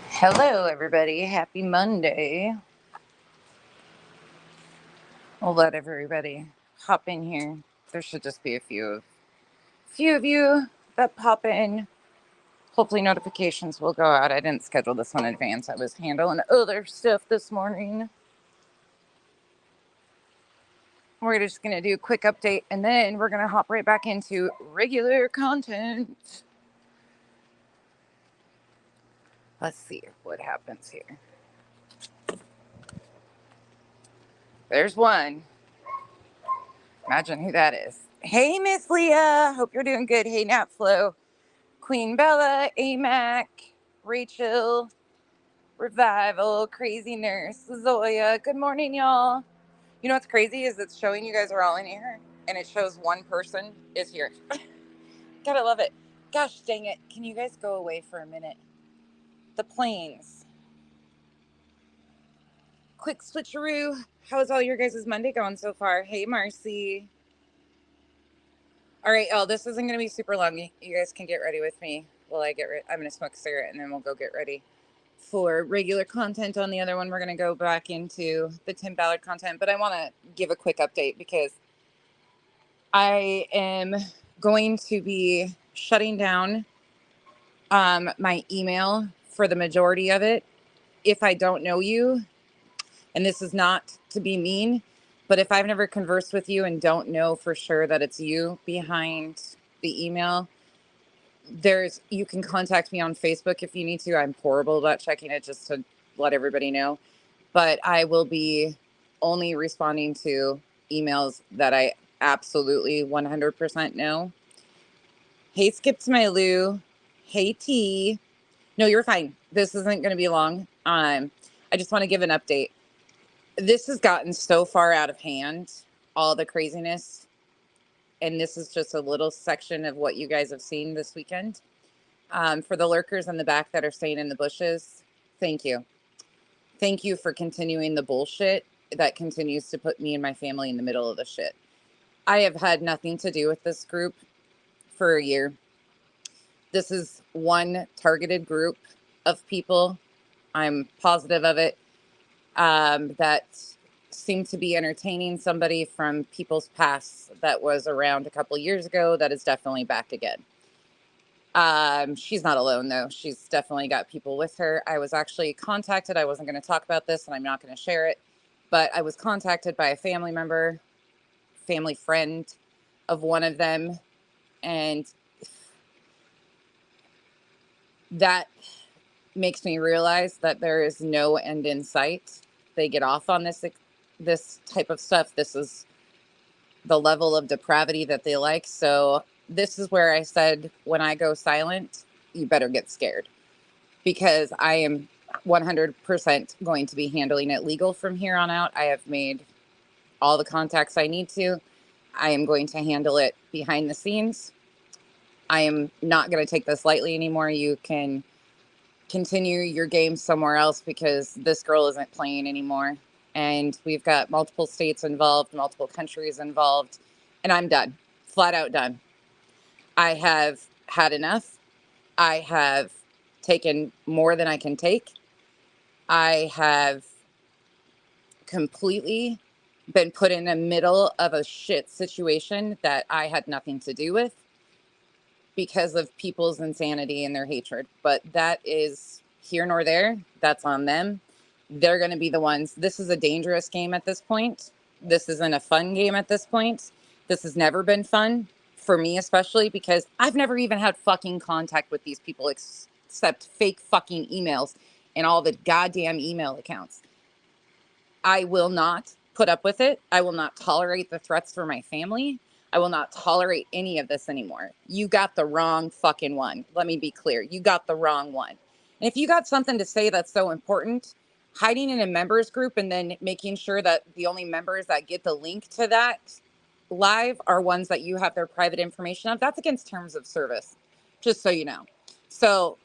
Hello, everybody. Happy Monday. We'll let everybody hop in here. There should just be a few of you that pop in. Hopefully, notifications will go out. I didn't schedule this one in advance. I was handling other stuff this morning. We're just going to do a quick update and then we're going to hop right back into regular content. Let's see what happens here. There's one. Imagine who that is. Hey, Miss Leah. Hope you're doing good. Hey, Natflo. Queen Bella, AMAC, Rachel, Revival, Crazy Nurse, Zoya. Good morning, y'all. You know what's crazy is it's showing you guys are all in here, and it shows one person is here. Gotta love it. Gosh dang it. Can you guys go away for a minute? The planes. Quick switcheroo. How's all your guys' Monday going so far? Hey, Marcy. All right, y'all. This isn't going to be super long. You guys can get ready with me while I get ready. I'm going to smoke a cigarette, and then we'll go get ready for regular content. On the other one, we're going to go back into the Tim Ballard content, but I want to give a quick update because I am going to be shutting down my email for the majority of it. If I don't know you, and this is not to be mean, but if I've never conversed with you and don't know for sure that it's you behind the email, you can contact me on Facebook if you need to. I'm horrible about checking it, just to let everybody know. But I will be only responding to emails that I absolutely 100% know. Hey, Skips My Lou. Hey, T. No, you're fine. This isn't going to be long. I just want to give an update. This has gotten so far out of hand, all the craziness. And this is just a little section of what you guys have seen this weekend. For the lurkers in the back that are staying in the bushes, thank you. Thank you for continuing the bullshit that continues to put me and my family in the middle of the shit. I have had nothing to do with this group for a year. This is one targeted group of people. I'm positive of it. That seem to be entertaining somebody from people's past that was around a couple years ago that is definitely back again. She's not alone though. She's definitely got people with her. I was actually contacted. I wasn't going to talk about this and I'm not going to share it, but I was contacted by a family member, family friend of one of them. And that makes me realize that there is no end in sight. They get off on this type of stuff. This is the level of depravity that they like. So this is where I said, when I go silent, you better get scared, because I am 100% going to be handling it legal from here on out. I have made all the contacts I need to. I am going to handle it behind the scenes. I am not going to take this lightly anymore. You can continue your game somewhere else because this girl isn't playing anymore. And we've got multiple states involved, multiple countries involved, and I'm done. Flat out done. I have had enough. I have taken more than I can take. I have completely been put in the middle of a shit situation that I had nothing to do with because of people's insanity and their hatred. But that is here nor there. That's on them. They're going to be the ones. This is a dangerous game at this point. This isn't a fun game at this point. This has never been fun for me, especially because I've never even had fucking contact with these people except fake fucking emails and all the goddamn email accounts. I will not put up with it. I will not tolerate the threats for my family. I will not tolerate any of this anymore. You got the wrong fucking one. Let me be clear. You got the wrong one. And if you got something to say that's so important, hiding in a members group and then making sure that the only members that get the link to that live are ones that you have their private information of, that's against terms of service, just so you know. So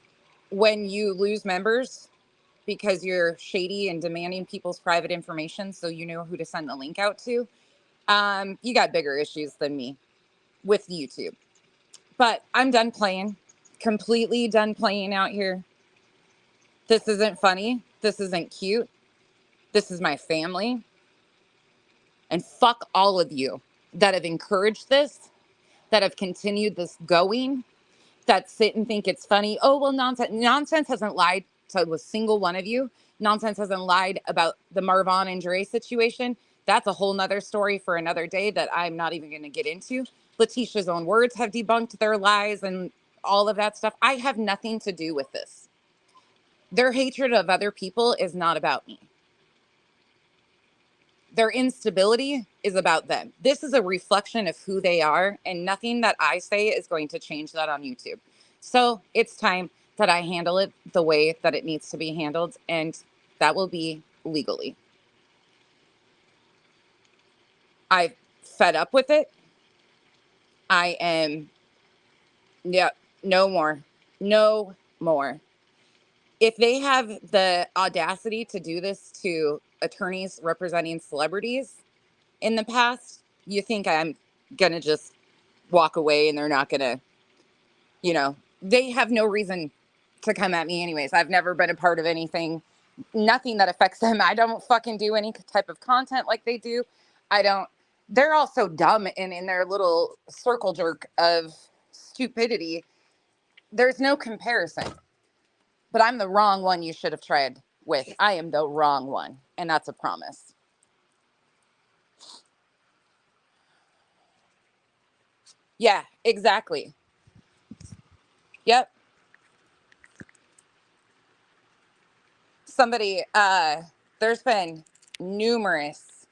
when you lose members because you're shady and demanding people's private information so you know who to send the link out to, you got bigger issues than me with YouTube. But I'm done playing. completely done playing out here. This isn't funny. This isn't cute. This is my family. And fuck all of you that have encouraged this, that have continued this going, that sit and think it's funny. Oh, well, nonsense. Nonsense hasn't lied to a single one of you. Nonsense hasn't lied about the Marvon and Dre situation. That's a whole nother story for another day that I'm not even going to get into. Letitia's own words have debunked their lies and all of that stuff. I have nothing to do with this. Their hatred of other people is not about me. Their instability is about them. This is a reflection of who they are, and nothing that I say is going to change that on YouTube. So it's time that I handle it the way that it needs to be handled, and that will be legally. I've fed up with it. I am, yeah, no more. No more. If they have the audacity to do this to attorneys representing celebrities in the past, you think I'm going to just walk away and they're not going to, they have no reason to come at me anyways. I've never been a part of anything, nothing that affects them. I don't fucking do any type of content like they do. They're all so dumb and in their little circle jerk of stupidity. There's no comparison, but I'm the wrong one you should have tried with. I am the wrong one. And that's a promise. Yeah, exactly. Yep. There's been numerous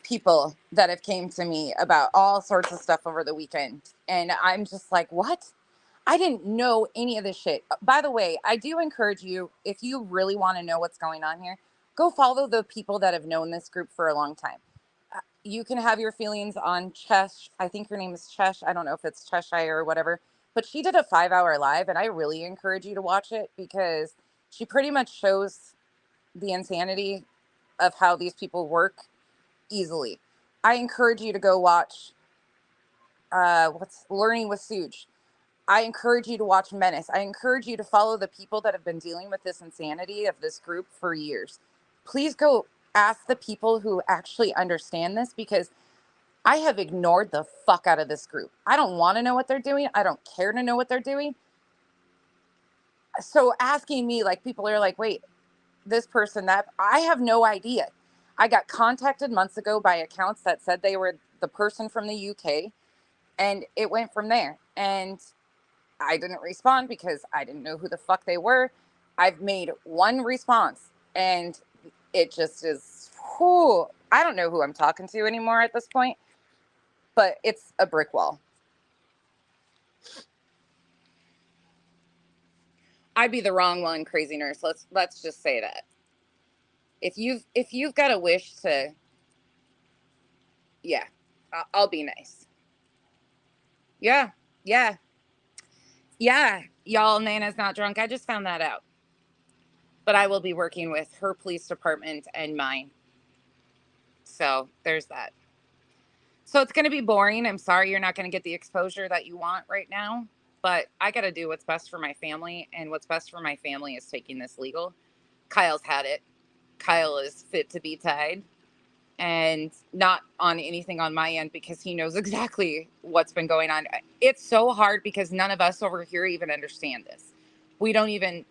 people that have came to me about all sorts of stuff over the weekend. And I'm just like, what? I didn't know any of this shit. By the way, I do encourage you, if you really want to know what's going on here, go follow the people that have known this group for a long time. You can have your feelings on Chesh. I think her name is Chesh. I don't know if it's Cheshire or whatever, but she did a 5-hour live, and I really encourage you to watch it because she pretty much shows the insanity of how these people work easily. I encourage you to go watch what's Learning with Suge. I encourage you to watch Menace. I encourage you to follow the people that have been dealing with this insanity of this group for years. Please go ask the people who actually understand this, because I have ignored the fuck out of this group. I don't want to know what they're doing. I don't care to know what they're doing. So asking me, like, people are like, wait, this person, that, I have no idea. I got contacted months ago by accounts that said they were the person from the UK, and it went from there. And I didn't respond because I didn't know who the fuck they were. I've made one response, and it just is, whew, I don't know who I'm talking to anymore at this point, but it's a brick wall. I'd be the wrong one, crazy nurse. Let's just say that. If you've got a wish to, yeah, I'll be nice. Yeah, yeah, yeah. Y'all, Nana's not drunk. I just found that out. But I will be working with her police department and mine. So there's that. So it's going to be boring. I'm sorry you're not going to get the exposure that you want right now. But I got to do what's best for my family. And what's best for my family is taking this legal. Kyle's had it. Kyle is fit to be tied. And not on anything on my end because he knows exactly what's been going on. It's so hard because none of us over here even understand this. We don't even,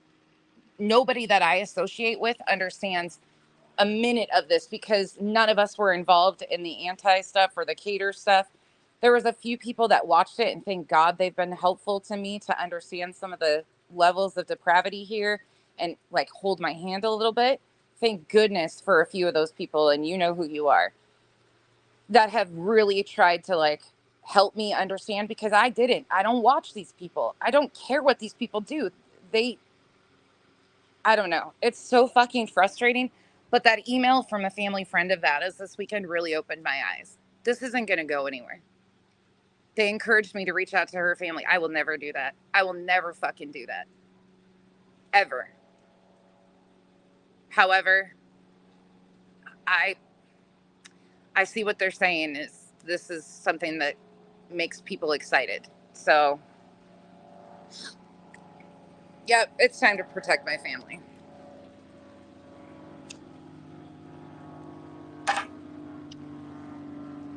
nobody that I associate with understands a minute of this because none of us were involved in the anti stuff or the cater stuff. There was a few people that watched it, and thank God they've been helpful to me to understand some of the levels of depravity here and like hold my hand a little bit. Thank goodness for a few of those people, and you know who you are, that have really tried to like help me understand, because I didn't. I don't watch these people. I don't care what these people do. I don't know. It's so fucking frustrating. But that email from a family friend of Vada's this weekend really opened my eyes. This isn't going to go anywhere. They encouraged me to reach out to her family. I will never do that. I will never fucking do that. Ever. However, I see what they're saying is this is something that makes people excited. So Yep, it's time to protect my family.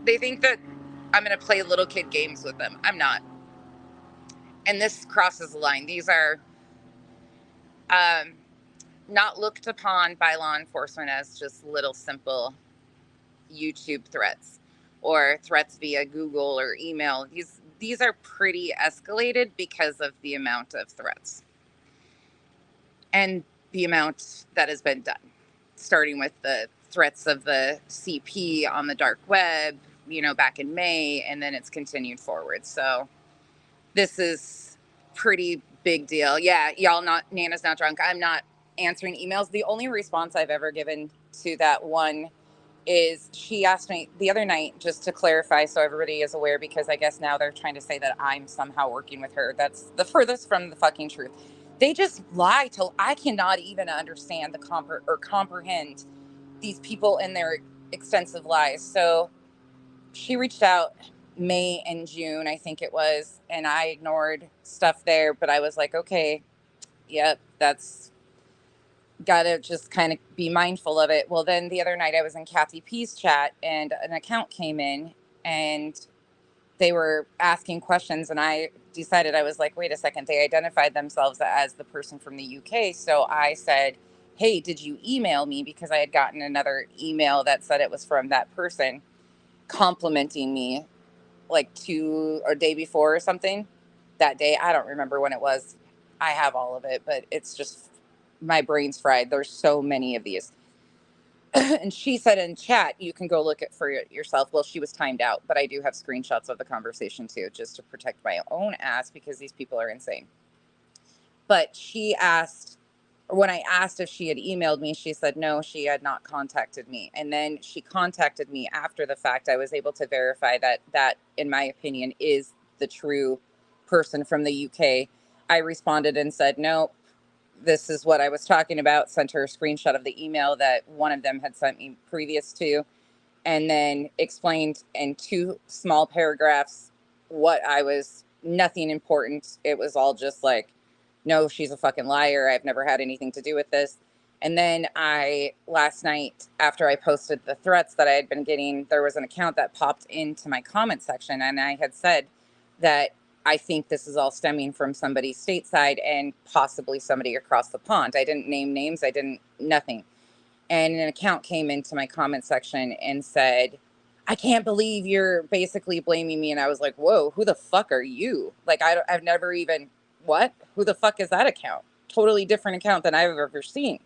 They think that I'm going to play little kid games with them. I'm not. And this crosses the line. These are um, not looked upon by law enforcement as just little simple YouTube threats or threats via Google or email. These are pretty escalated because of the amount of threats and the amount that has been done, starting with the threats of the CP on the dark web, back in May, and then it's continued forward. So this is pretty big deal. Yeah, y'all not Nana's not drunk. I'm not answering emails. The only response I've ever given to that one is she asked me the other night, just to clarify so everybody is aware, because I guess now they're trying to say that I'm somehow working with her. That's the furthest from the fucking truth. They just lie till I cannot even understand or comprehend these people and their extensive lies. So she reached out May and June, I think it was, and I ignored stuff there, but I was like, okay, yep, that's gotta just kind of be mindful of it. Well, then the other night I was in Kathy P's chat and an account came in and they were asking questions, and I decided, I was like, wait a second, they identified themselves as the person from the UK. So I said, hey, did you email me? Because I had gotten another email that said it was from that person complimenting me like two or day before or something that day. I don't remember when it was. I have all of it, but it's just my brain's fried. There's so many of these. And she said in chat, you can go look at for yourself. Well, she was timed out, but I do have screenshots of the conversation too, just to protect my own ass because these people are insane. But she asked, or when I asked if she had emailed me, she said no, she had not contacted me. And then she contacted me after the fact. I was able to verify that, in my opinion, is the true person from the UK. I responded and said, no, this is what I was talking about, sent her a screenshot of the email that one of them had sent me previous to, and then explained in two small paragraphs what I was, nothing important. It was all just like, no, she's a fucking liar. I've never had anything to do with this. And then last night, after I posted the threats that I had been getting, there was an account that popped into my comment section. And I had said that I think this is all stemming from somebody stateside and possibly somebody across the pond. I didn't name names. I didn't, nothing. And an account came into my comment section and said, I can't believe you're basically blaming me. And I was like, whoa, who the fuck are you? Like, I've never even, what? Who the fuck is that account? Totally different account than I've ever seen.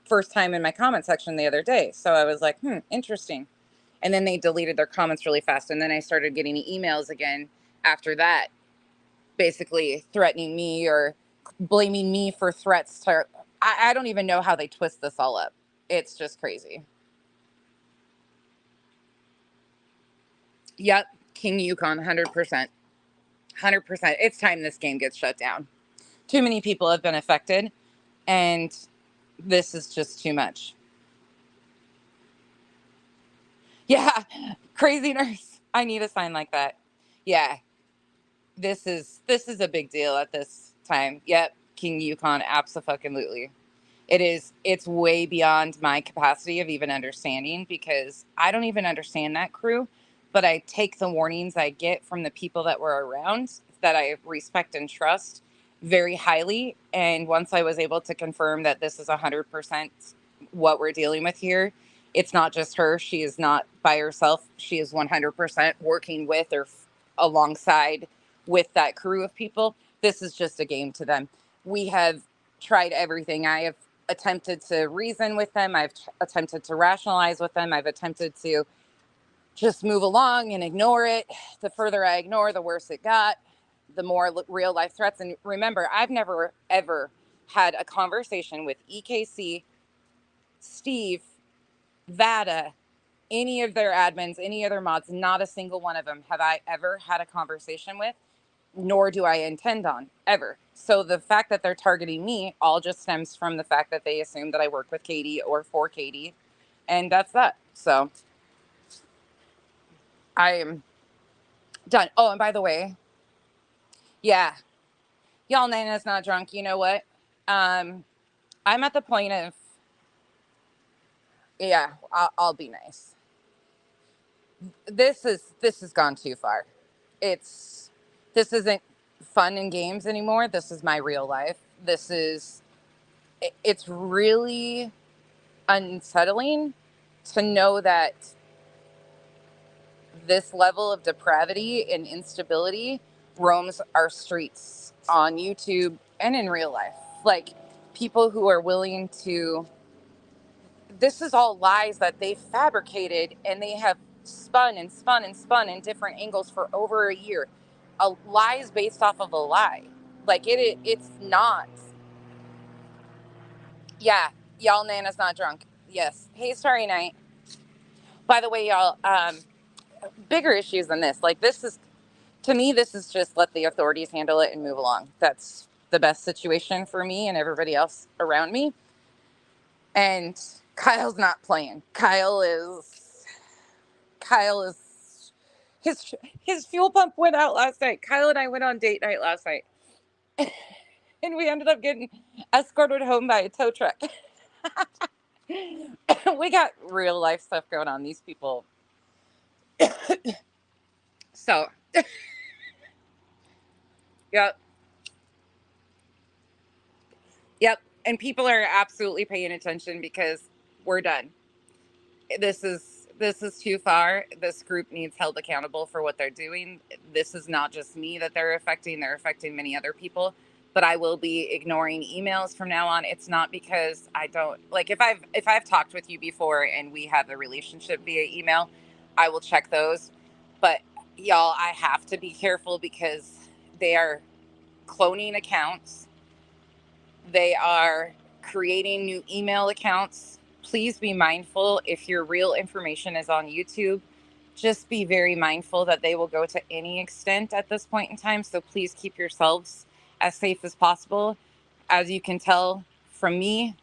First time in my comment section the other day. So I was like, interesting. And then they deleted their comments really fast. And then I started getting emails again after that, basically threatening me or blaming me for threats to, I don't even know how they twist this all up. It's just crazy. Yep. King Yukon, 100%. 100%. It's time this game gets shut down. Too many people have been affected, and this is just too much. Yeah. Crazy nurse. I need a sign like that. Yeah. This is a big deal at this time. Yep. King Yukon, abso-fucking-lutely. It's way beyond my capacity of even understanding, because I don't even understand that crew, but I take the warnings I get from the people that were around that I respect and trust very highly. And once I was able to confirm that this is 100% what we're dealing with here, it's not just her. She is not by herself. She is 100% working with or alongside with that crew of people. This is just a game to them. We have tried everything. I have attempted to reason with them. I've attempted to rationalize with them. I've attempted to just move along and ignore it. The further I ignore, the worse it got, the more real life threats. And remember, I've never, ever had a conversation with EKC, Steve, Vada, any of their admins, any other mods. Not a single one of them have I ever had a conversation with, nor do I intend on ever. So the fact that they're targeting me all just stems from the fact that they assume that I work with Katie or for Katie, and that's that. So I am done. Oh, and by the way, yeah, Y'all, Nana's not drunk. You know what? Um, I'm at the point of, yeah, I'll be nice. This has gone too far. It's this isn't fun and games anymore. This is my real life. It's really unsettling to know that this level of depravity and instability roams our streets on YouTube and in real life. Like, people who are willing to, this is all lies that they fabricated and they have spun and spun and spun in different angles for over a year. A lie is based off of a lie. Like, it's not. Yeah, y'all, Nana's not drunk. Yes. Hey, Starry Night. By the way, y'all, bigger issues than this. Like, this is, to me, this is just let the authorities handle it and move along. That's the best situation for me and everybody else around me. And Kyle's not playing. Kyle is his fuel pump went out last night. Kyle and I went on date night last night. And we ended up getting escorted home by a tow truck. We got real life stuff going on. These people. So, yep. Yep. And people are absolutely paying attention because we're done. This is too far. This group needs held accountable for what they're doing. This is not just me that they're affecting many other people. But I will be ignoring emails from now on. It's not because I don't like, if I've talked with you before and we have a relationship via email, I will check those. But y'all, I have to be careful because they are cloning accounts. They are creating new email accounts. Please be mindful if your real information is on YouTube. Just be very mindful that they will go to any extent at this point in time. So please keep yourselves as safe as possible. As you can tell from me,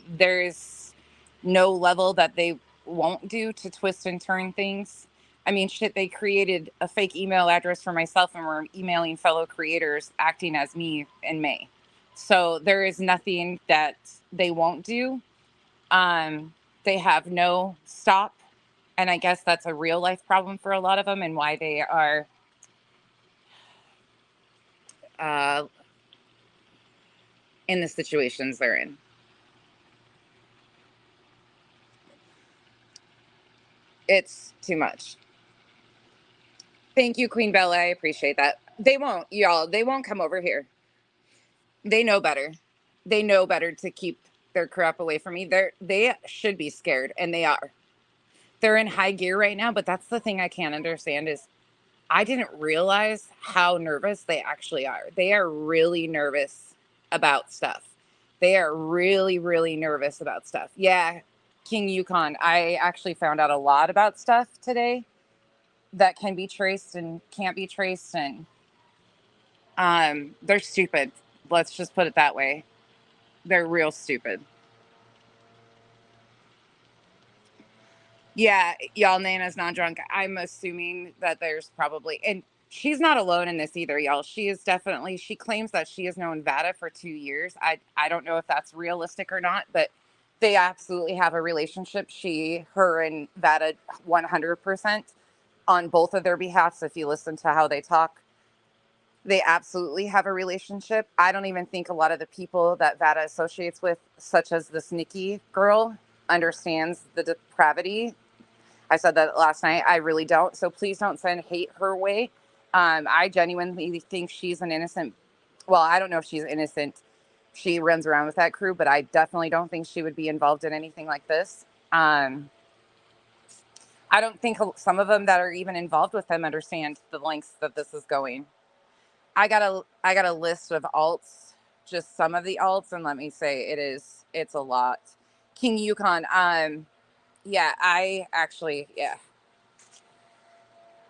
there's no level that they won't do to twist and turn things. I mean, shit, they created a fake email address for myself and were emailing fellow creators acting as me in May. So there is nothing that they won't do. They have no stop. And I guess that's a real life problem for a lot of them and why they are uh, in the situations they're in. It's too much. Thank you, Queen Bella. I appreciate that. They won't, y'all. They won't come over here. They know better. They know better to keep their crap away from me. They should be scared, and they are. They're in high gear right now, but that's the thing I can't understand is I didn't realize how nervous they actually are. They are really nervous about stuff. They are really, really nervous about stuff. Yeah, King Yukon, I actually found out a lot about stuff today that can be traced and can't be traced, and they're stupid. Let's just put it that way. They're real stupid. Yeah, y'all, Nana's not drunk. I'm assuming that there's probably, and she's not alone in this either, y'all. She is definitely, she claims that she has known Vada for 2 years. I don't know if that's realistic or not, but they absolutely have a relationship. Her and Vada 100% on both of their behalfs. If you listen to how they talk, they absolutely have a relationship. I don't even think a lot of the people that Vada associates with, such as this Nikki girl, understands the depravity. I said that last night. I really don't. So please don't send hate her way. I genuinely think she's an innocent. Well, I don't know if she's innocent. She runs around with that crew, but I definitely don't think she would be involved in anything like this. I don't think some of them that are even involved with them understand the lengths that this is going. I got a list of alts, just some of the alts, and let me say it's a lot. King Yukon, yeah, I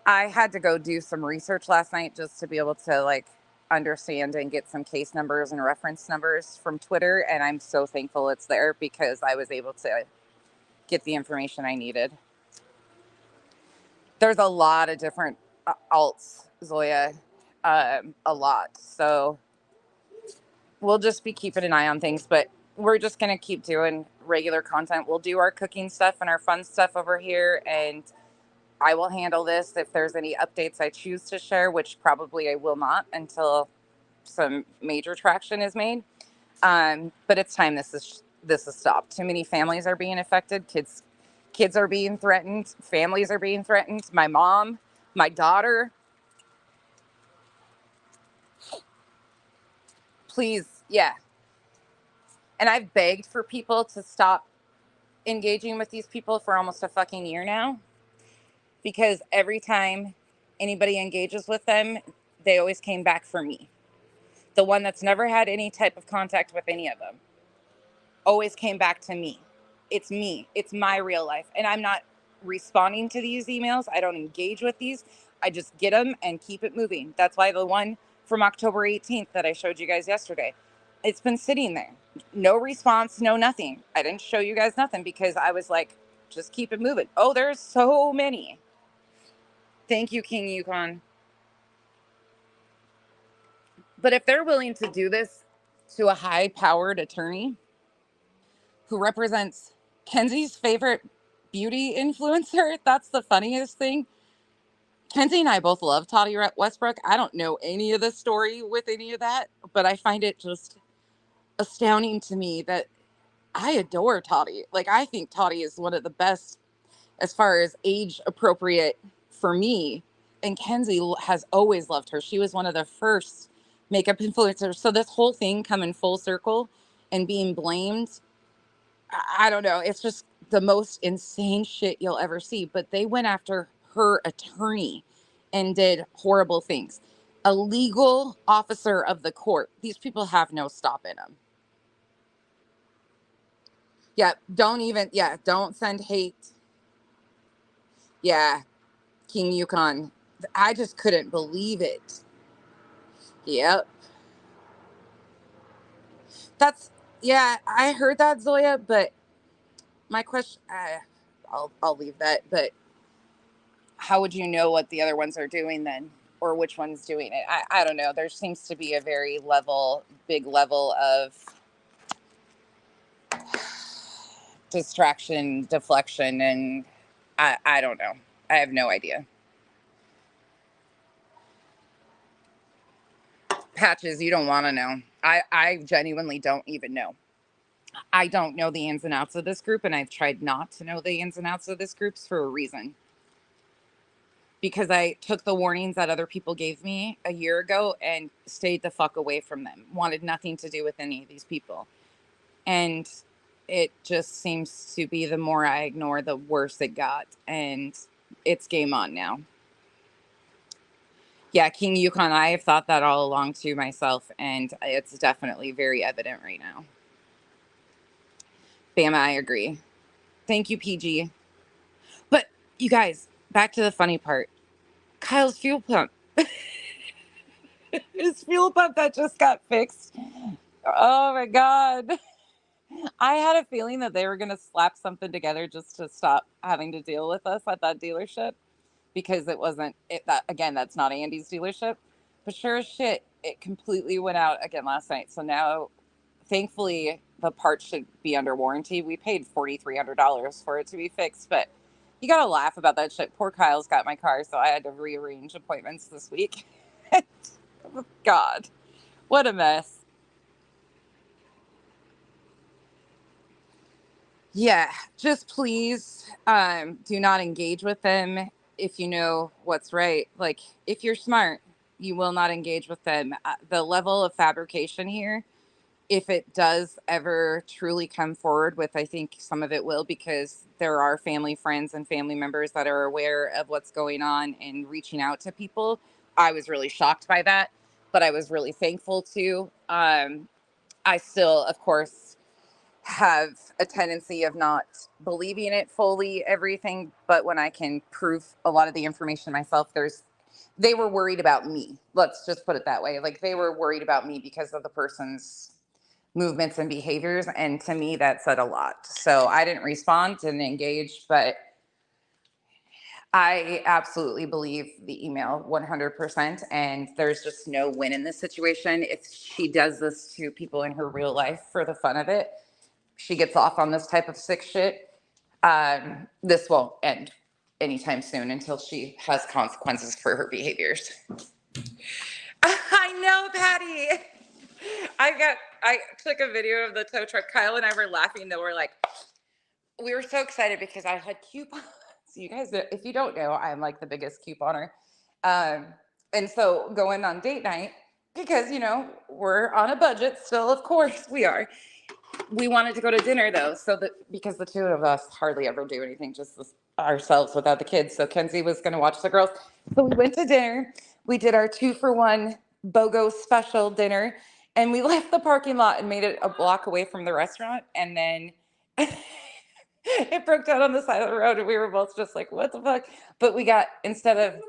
had to go do some research last night just to be able to like understand and get some case numbers and reference numbers from Twitter, and I'm so thankful it's there because I was able to get the information I needed. There's a lot of different alts, Zoya, a lot. So we'll just be keeping an eye on things, but we're just going to keep doing regular content. We'll do our cooking stuff and our fun stuff over here, and I will handle this if there's any updates I choose to share, which probably I will not until some major traction is made. But it's time this is stopped. Too many families are being affected. Kids are being threatened. Families are being threatened. My mom, my daughter. Please, yeah. And I've begged for people to stop engaging with these people for almost a fucking year now, because every time anybody engages with them, they always came back for me. The one that's never had any type of contact with any of them always came back to me. It's me. It's my real life. And I'm not responding to these emails. I don't engage with these. I just get them and keep it moving. That's why the one from October 18th that I showed you guys yesterday, it's been sitting there. No response, no nothing. I didn't show you guys nothing because I was like, just keep it moving. Oh, there's so many. Thank you, King Yukon. But if they're willing to do this to a high-powered attorney who represents Kenzie's favorite beauty influencer, that's the funniest thing. Kenzie and I both love Toddy Westbrook. I don't know any of the story with any of that, but I find it just astounding to me that I adore Toddy. Like, I think Toddy is one of the best as far as age appropriate for me. And Kenzie has always loved her. She was one of the first makeup influencers. So this whole thing coming full circle and being blamed, I don't know. It's just the most insane shit you'll ever see. But they went after her attorney and did horrible things. A legal officer of the court. These people have no stop in them. Yeah, don't send hate. Yeah, King Yukon. I just couldn't believe it. Yep. Yeah, I heard that, Zoya, but my question, I'll leave that. But how would you know what the other ones are doing then? Or which one's doing it? I don't know. There seems to be a very big level of distraction, deflection, and I don't know. I have no idea. Patches, you don't want to know. I genuinely don't even know. I don't know the ins and outs of this group, and I've tried not to know the ins and outs of this group for a reason. Because I took the warnings that other people gave me a year ago and stayed the fuck away from them. Wanted nothing to do with any of these people. And it just seems to be the more I ignore, the worse it got. And it's game on now. Yeah, King Yukon, I have thought that all along too myself, and it's definitely very evident right now. Bama, I agree. Thank you, PG. But you guys, back to the funny part. Kyle's fuel pump. His fuel pump that just got fixed. Oh my God. I had a feeling that they were going to slap something together just to stop having to deal with us at that dealership, because it wasn't that again, that's not Andy's dealership. But sure as shit, it completely went out again last night. So now, thankfully, the part should be under warranty. We paid $4,300 for it to be fixed, but you got to laugh about that shit. Poor Kyle's got my car, so I had to rearrange appointments this week. God, what a mess. Yeah, just please do not engage with them if you know what's right. Like, if you're smart, you will not engage with them. The level of fabrication here, if it does ever truly come forward with, I think some of it will, because there are family, friends, and family members that are aware of what's going on and reaching out to people. I was really shocked by that, but I was really thankful too. I still, of course, have a tendency of not believing it fully, everything, but when I can prove a lot of the information myself, they were worried about me. Let's just put it that way. Like, they were worried about me because of the person's movements and behaviors. And to me, that said a lot. So I didn't respond, didn't engage, but I absolutely believe the email 100%. And there's just no win in this situation. If she does this to people in her real life for the fun of it, she gets off on this type of sick shit. This won't end anytime soon until she has consequences for her behaviors. I know, Patty. I took a video of the tow truck. Kyle and I were laughing though. We were so excited because I had coupons. You guys, if you don't know, I'm like the biggest couponer. Um, and so going on date night, because we're on a budget still, of course we are. We wanted to go to dinner though, so that because the two of us hardly ever do anything just ourselves without the kids. So Kenzie was going to watch the girls. So we went to dinner. We did our 2-for-1 BOGO special dinner, and we left the parking lot and made it a block away from the restaurant. And then it broke down on the side of the road, and we were both just like, "What the fuck?" But we got, instead of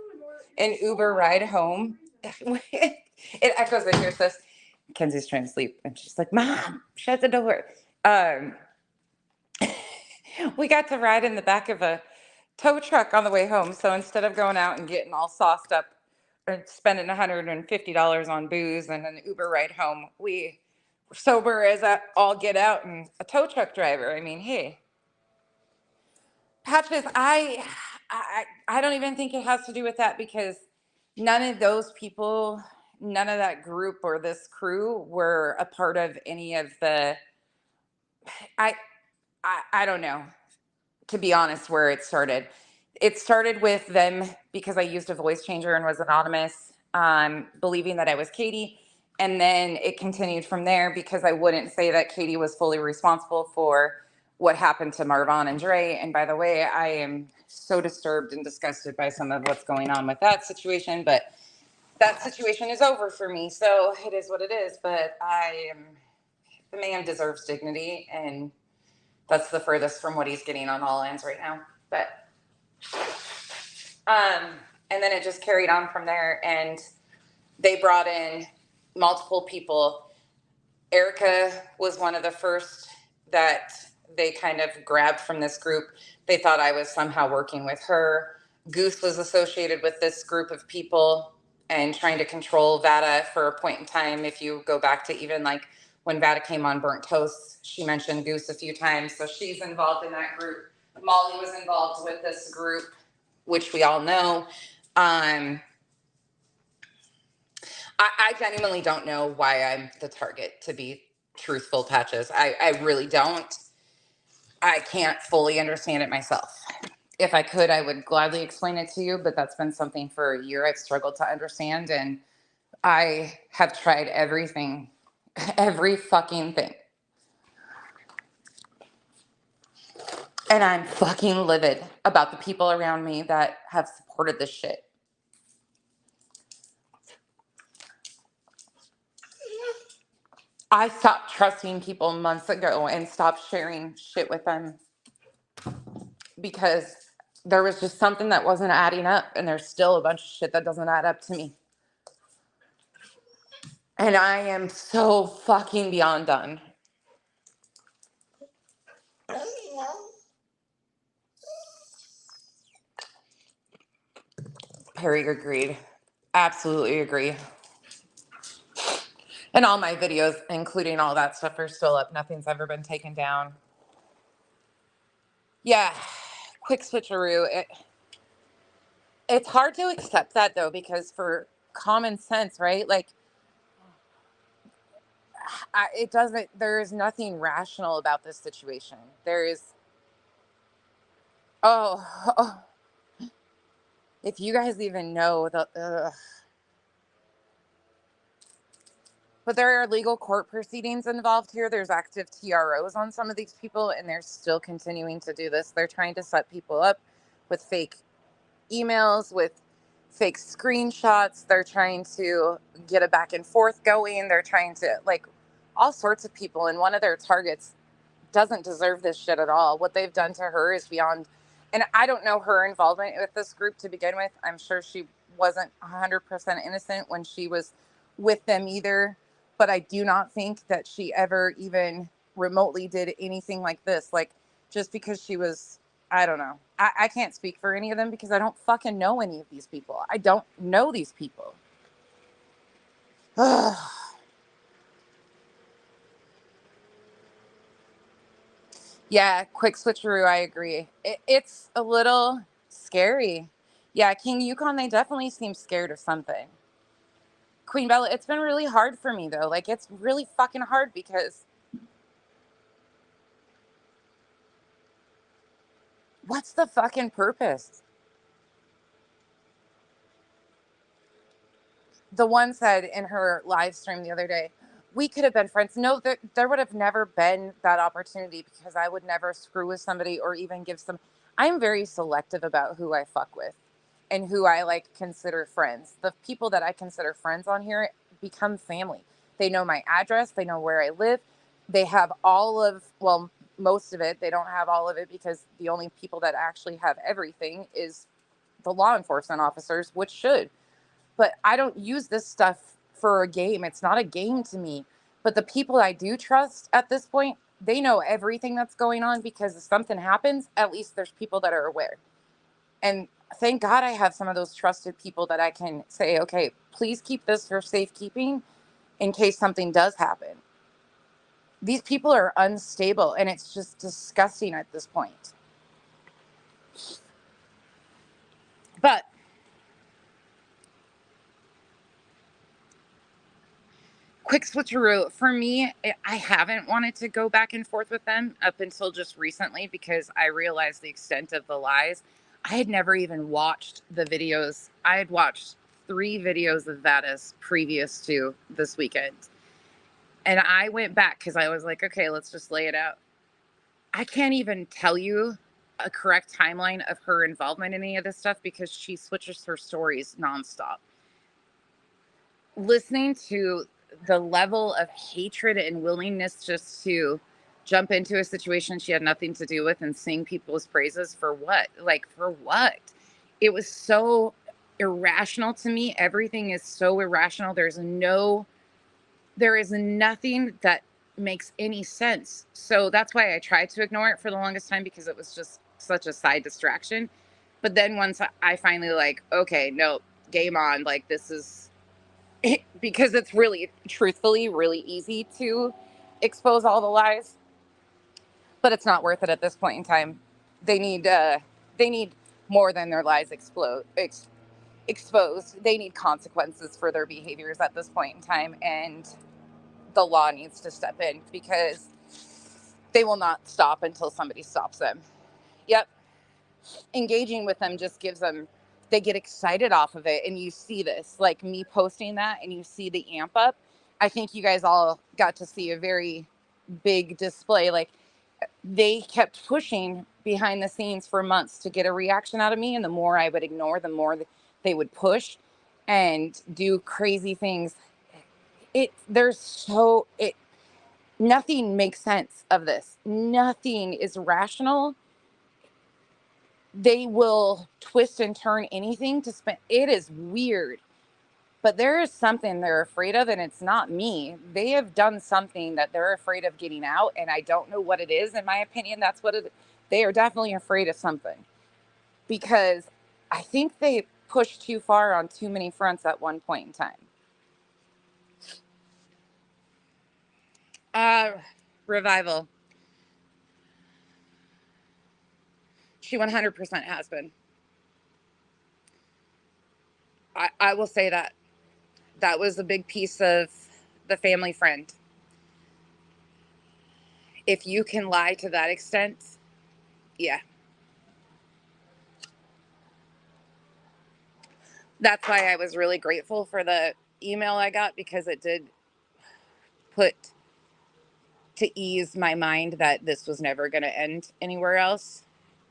an Uber ride home, it echoes in here, sis. Kenzie's trying to sleep, and she's like, "Mom, shut the door." Um, we got to ride in the back of a tow truck on the way home. So instead of going out and getting all sauced up and spending $150 on booze and an Uber ride home, we were sober as all get out and a tow truck driver. I mean, hey, Patches, I don't even think it has to do with that, because none of those people, none of that group or this crew were a part of any of the. I I don't know, to be honest, where it started. It started with them because I used a voice changer and was anonymous, believing that I was Katie. And then it continued from there because I wouldn't say that Katie was fully responsible for what happened to Marvon and Dre. And by the way, I am so disturbed and disgusted by some of what's going on with that situation. But that situation is over for me. So it is what it is. But the man deserves dignity. And that's the furthest from what he's getting on all ends right now. But and then it just carried on from there, and they brought in multiple people. Erica was one of the first that they kind of grabbed from this group. They thought I was somehow working with her. Goose was associated with this group of people and trying to control Vada for a point in time. If you go back to even like when Vada came on Burnt Toast, she mentioned Goose a few times. So she's involved in that group. Molly was involved with this group, which we all know. I genuinely don't know why I'm the target, to be truthful, Patches. I really don't. I can't fully understand it myself. If I could, I would gladly explain it to you, but that's been something for a year I've struggled to understand, and I have tried everything, every fucking thing. And I'm fucking livid about the people around me that have supported this shit. I stopped trusting people months ago and stopped sharing shit with them because there was just something that wasn't adding up, and there's still a bunch of shit that doesn't add up to me. And I am so fucking beyond done. Perry agreed. Absolutely agree. And all my videos, including all that stuff, are still up. Nothing's ever been taken down. Yeah, quick switcheroo. It's hard to accept that, though, because for common sense, right? Like, it doesn't, there is nothing rational about this situation. There is, oh, if you guys even know but there are legal court proceedings involved here. There's active TROs on some of these people, and they're still continuing to do this. They're trying to set people up with fake emails, with fake screenshots. They're trying to get a back and forth going. They're trying to, like, all sorts of people. And one of their targets doesn't deserve this shit at all. What they've done to her is beyond. And I don't know her involvement with this group to begin with. I'm sure she wasn't 100% innocent when she was with them either. But I do not think that she ever even remotely did anything like this. Like, just because she was I don't know. I can't speak for any of them because I don't fucking know any of these people. I don't know these people. Yeah, quick switcheroo. I agree. It's a little scary. Yeah, King Yukon, they definitely seem scared of something. Queen Bella, it's been really hard for me though. Like, it's really fucking hard because what's the fucking purpose? The one said in her live stream the other day, we could have been friends. No, there would have never been that opportunity because I would never screw with somebody or even give some. I'm very selective about who I fuck with and who I like consider friends. The people that I consider friends on here become family. They know my address, they know where I live. They have all of, well, most of it. They don't have all of it because the only people that actually have everything is the law enforcement officers, which should. But I don't use this stuff for a game. It's not a game to me. But the people I do trust at this point, they know everything that's going on because if something happens, at least there's people that are aware. And thank God I have some of those trusted people that I can say, okay, please keep this for safekeeping in case something does happen. These people are unstable and it's just disgusting at this point. But quick switcheroo for me, I haven't wanted to go back and forth with them up until just recently because I realized the extent of the lies. I had never even watched the videos. I had watched 3 videos of Vadas previous to this weekend. And I went back because I was like, okay, let's just lay it out. I can't even tell you a correct timeline of her involvement in any of this stuff because she switches her stories nonstop. Listening to the level of hatred and willingness just to jump into a situation she had nothing to do with and sing people's praises for what? Like, for what? It was so irrational to me. Everything is so irrational. There is nothing that makes any sense. So that's why I tried to ignore it for the longest time because it was just such a side distraction. But then once I finally like, okay, no, game on. Like, this is because it's really, truthfully, really easy to expose all the lies, but it's not worth it at this point in time. They need more than their lies exposed. They need consequences for their behaviors at this point in time, and the law needs to step in because they will not stop until somebody stops them. Yep, engaging with them just gives them, they get excited off of it. And you see this, like me posting that, and you see the amp up. I think you guys all got to see a very big display. Like, they kept pushing behind the scenes for months to get a reaction out of me. And the more I would ignore, the more they would push and do crazy things. Nothing makes sense of this. Nothing is rational. They will twist and turn anything to spend. It is weird, but there is something they're afraid of, and it's not me. They have done something that they're afraid of getting out, and I don't know what it is. In my opinion, that's what it. They are definitely afraid of something because I think they pushed too far on too many fronts at one point in time. Uh, Revival. She 100% has been. I will say that. That was a big piece of the family friend. If you can lie to that extent, yeah. That's why I was really grateful for the email I got because it did put to ease my mind that this was never going to end anywhere else.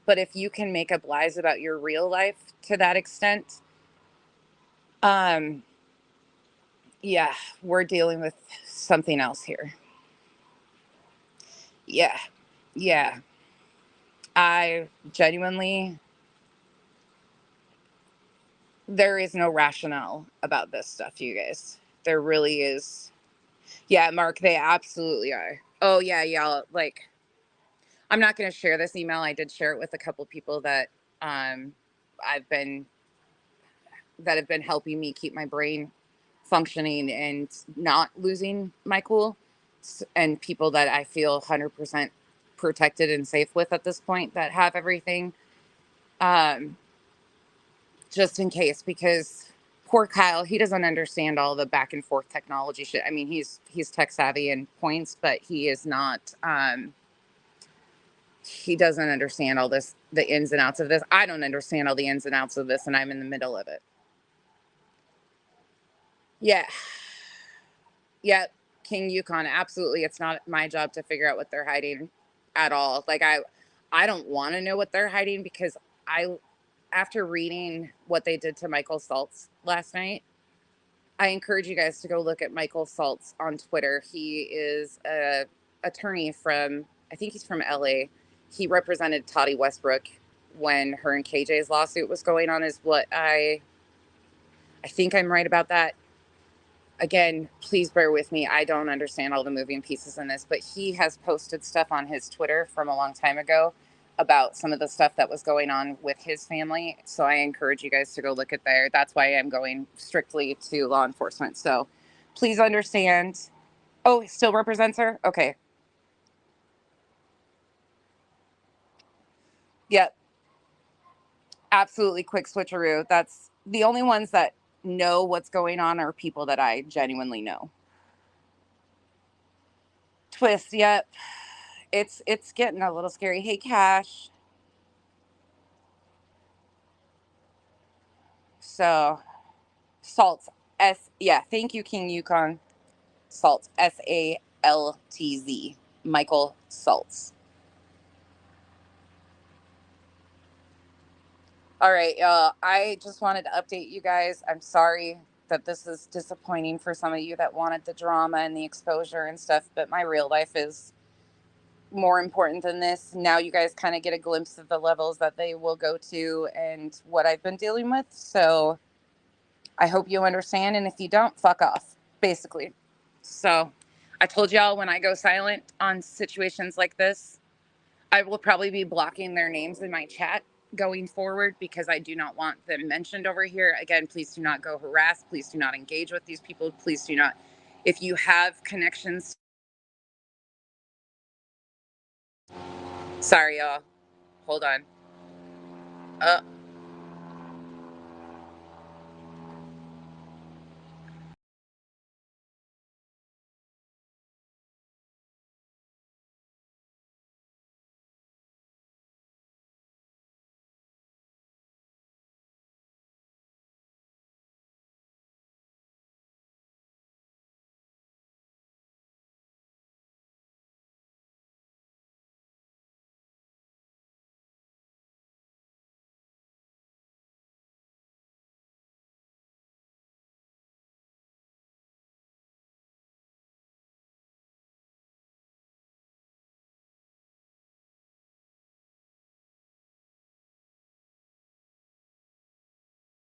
But if you can make up lies about your real life to that extent, um, yeah, we're dealing with something else here. Yeah. Yeah. I genuinely, there is no rationale about this stuff, you guys. There really is. Yeah, Mark, they absolutely are. Oh, yeah, yeah. Like, I'm not going to share this email. I did share it with a couple people that I've been that have been helping me keep my brain functioning and not losing my cool, and people that I feel 100% protected and safe with at this point that have everything, um, just in case, because poor Kyle, he doesn't understand all the back and forth technology shit. I mean, he's tech savvy in points, but he is not. He doesn't understand all this, the ins and outs of this. I don't understand all the ins and outs of this, and I'm in the middle of it. Yeah. Yep. King Yukon. Absolutely. It's not my job to figure out what they're hiding at all. Like I don't want to know what they're hiding because I, after reading what they did to Michael Saltz last night, I encourage you guys to go look at Michael Saltz on Twitter. He is a attorney from, I think he's from LA. He represented Toddy Westbrook when her and KJ's lawsuit was going on, is what I think I'm right about that. Again, please bear with me. I don't understand all the moving pieces in this, but he has posted stuff on his Twitter from a long time ago about some of the stuff that was going on with his family. So I encourage you guys to go look at there. That's why I'm going strictly to law enforcement. So please understand. Oh, he still represents her? Okay. Yep. Absolutely quick switcheroo. That's the only ones that know what's going on are people that I genuinely know. Twist, yep. It's getting a little scary. Hey, Cash. So Saltz, yeah, thank you, King Yukon. Saltz, Saltz, Michael Saltz. All right, I just wanted to update you guys. I'm sorry that this is disappointing for some of you that wanted the drama and the exposure and stuff, but my real life is more important than this. Now you guys kind of get a glimpse of the levels that they will go to and what I've been dealing with. So I hope you understand. And if you don't, fuck off, basically. So I told y'all when I go silent on situations like this, I will probably be blocking their names in my chat going forward because I do not want them mentioned over here. Again, please do not go harass. Please do not engage with these people. Please do not. If you have connections. Sorry, y'all. Hold on.